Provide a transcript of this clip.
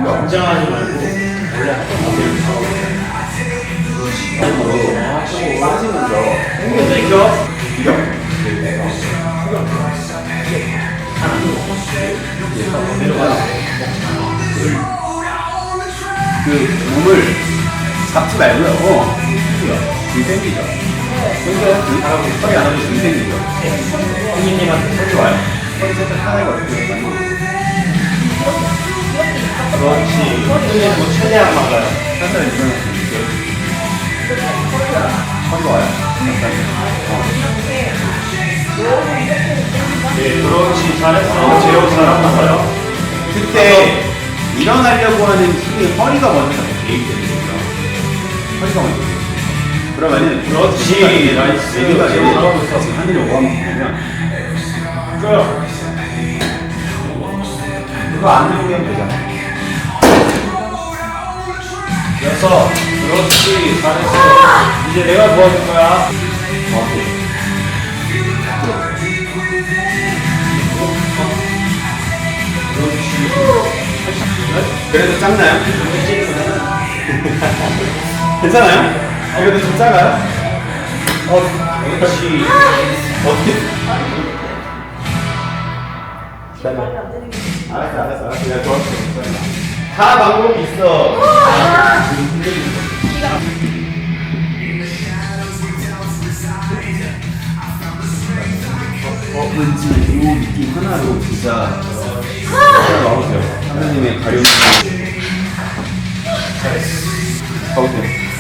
긴장하지 말고 원래 하던 무대를 빠지면서 당겨 내려가요. 그 몸을 잡지 말고요. 등 땡기죠. 근데 허리 안 하고 등 땡기죠. 형님한테 손이 와요. 허리 살짝 하나가 어떻게 그렇지. 형님 뭐 최대한 막아요. 살짝 일어나서 허리가 와요. 네, 그렇지. 잘했어. 제호 잘한다고요. 그때 일어나려고 하는 힘이 허리가 먼저 개입되는 거죠. 허리가 먼저. 그러면은 그렇지. 나이스. 여기가 제호 잘하고 있어. 지금 하늘이 오고 하면 보면 그래요. 그거 안 들고 하면 되잖아. 여섯. 그렇지. 잘했어. 이제 내가 도와줄 거야. 오케이. 그래도 작나요? 괜찮아요? 그래도 좀 작아요? 그렇지. 어떻게? 알았어. 내가 도와줄게. 다 방법이 있어. 왠지 이 느낌 하나로 진짜 나오세요. 하나님의 가려움. 가보세요.